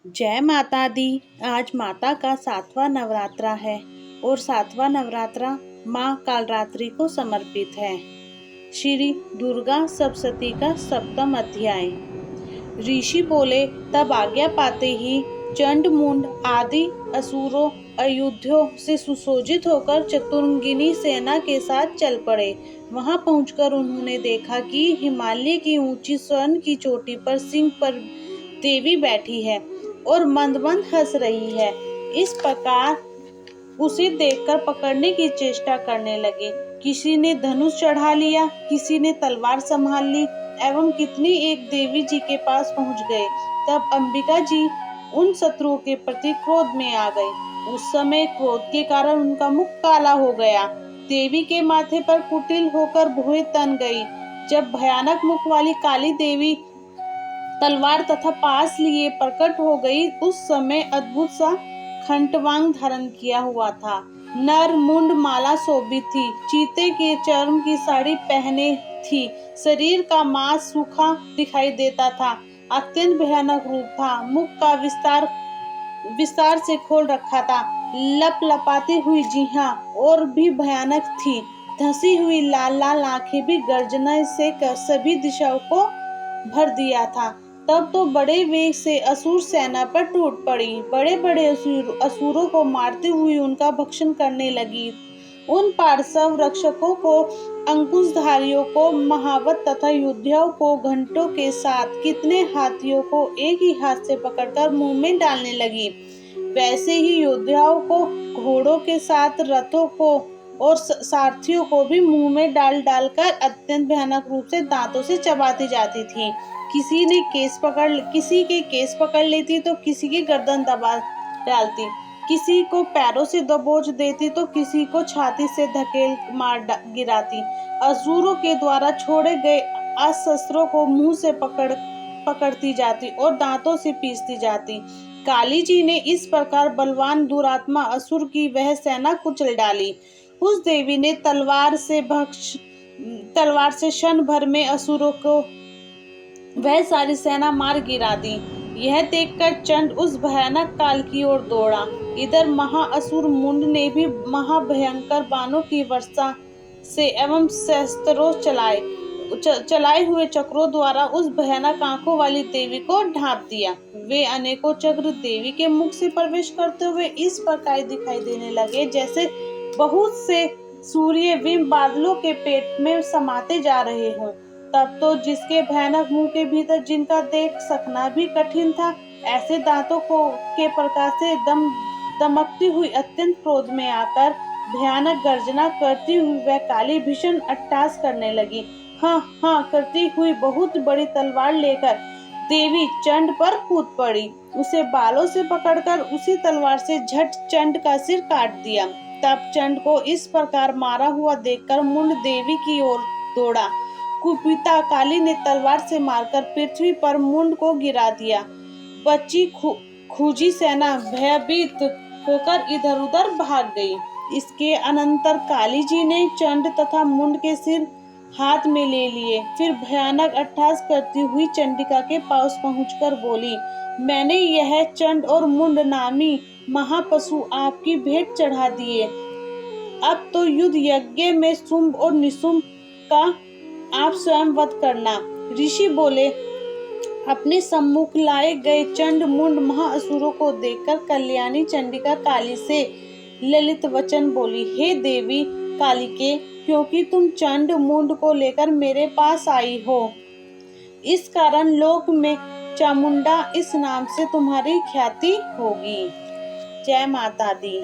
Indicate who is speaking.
Speaker 1: जय माता दी। आज माता का 7वां नवरात्रा है और 7वां नवरात्रा माँ कालरात्रि को समर्पित है। श्री दुर्गा सप्तशती का 7वां अध्याय। ऋषि बोले, तब आज्ञा पाते ही चंड मुंड आदि असुरों अयोध्या से सुसज्जित होकर चतुरंगिनी सेना के साथ चल पड़े। वहां पहुंचकर उन्होंने देखा कि हिमालय की ऊंची स्वर्ण की चोटी पर सिंह पर देवी बैठी है और मंद मंद हंस रही है। इस प्रकार उसे देखकर पकड़ने की चेष्टा करने लगे। किसी ने धनुष चढ़ा लिया, किसी ने तलवार संभाल ली एवं कितनी एक देवी जी के पास पहुंच गए। तब अंबिका जी उन शत्रुओं के प्रति क्रोध में आ गई। उस समय क्रोध के कारण उनका मुख काला हो गया। देवी के माथे पर कुटिल होकर भुएं तन गई। जब भयानक मुख वाली काली देवी तलवार तथा पास लिए प्रकट हो गई, उस समय अद्भुत सा खंडवांग धारण किया हुआ था। नर मुंड माला शोभित थी, चीते के चर्म की साड़ी पहने थी, शरीर का मांस सूखा दिखाई देता था, अत्यंत भयानक रूप था। मुख का विस्तार से खोल रखा था, लपलपाती हुई जीहां और भी भयानक थी, धसी हुई लाल लाल आंखें भी गर्जना से सभी दिशाओं को भर दिया था। तब तो बड़े वेग से असुर सेना पर टूट पड़ी, बड़े बड़े असुरों को मारते हुए उनका भक्षण करने लगी। उन पार्श्व रक्षकों को, अंकुशधारियों को, महावत तथा योद्धाओं को घंटों के साथ कितने हाथियों को एक ही हाथ से पकड़कर मुंह में डालने लगी। वैसे ही योद्धाओं को घोड़ों के साथ रथों को और सारथियों को भी मुंह में डाल डालकर अत्यंत भयानक रूप से दांतों से चबाती जाती थी। किसी के केस पकड़ लेती तो किसी की गर्दन दबा डालती, किसी को पैरों से दबोच देती तो किसी को छाती से धकेल मार गिराती। असुरों के द्वारा छोड़े गए अस्त्रों को मुंह से पकड़ती जाती और दांतों से पीसती जाती। काली जी ने इस प्रकार बलवान दुरात्मा असुर की वह सेना कुचल डाली। उस देवी ने तलवार से क्षण भर में असुरों को वह सारी सेना मार गिरा दी। यह देखकर चंड उस भयानक काल की ओर दौड़ा। इधर महाअसुर मुंड ने भी महाभयंकर बाणों की वर्षा से एवं शस्त्रों चलाए हुए चक्रों द्वारा उस भयानक आंखों वाली देवी को ढांप दिया। वे अनेकों चक्र देवी के मुख से प्रवेश करते हुए इस प्रकार दिखाई देने लगे जैसे बहुत से सूर्य बिंब बादलों के पेट में समाते जा रहे हों। तब तो जिसके भयानक मुंह के भीतर जिनका देख सकना भी कठिन था, ऐसे दांतों के प्रकाश से दमकती हुई अत्यंत क्रोध में आकर भयानक गर्जना करती हुई वह काली भीषण अट्टहास करने लगी। हाँ हाँ करती हुई बहुत बड़ी तलवार लेकर देवी चंड पर कूद पड़ी। उसे बालों से पकड़कर उसी तलवार से झट चंड का सिर काट दिया। तब चंड को इस प्रकार मारा हुआ देखकर मुंड देवी की ओर दौड़ा। कुपिता काली ने तलवार से मारकर पृथ्वी पर मुंड को गिरा दिया। बची खूजी सेना भयभीत होकर इधर उधर भाग गई। इसके अनंतर काली जी ने चंड तथा मुंड के सिर हाथ में ले लिए। फिर भयानक अट्टहास करती हुई चंडिका के पास पहुंचकर बोली, मैंने यह चंड और मुंड नामी महापशु आपकी भेंट चढ़ा दिए। अब तो युद्ध यज्ञ में शुंभ और निशुंभ का आप स्वयं वध करना। ऋषि बोले, अपने सम्मुख लाए गए चंड मुंड महाअसुरों को देखकर कल्याणी चंडिका काली से ललित वचन बोली, हे देवी कालिके, क्योंकि तुम चंड मुंड को लेकर मेरे पास आई हो, इस कारण लोक में चामुंडा इस नाम से तुम्हारी ख्याति होगी। जय माता दी।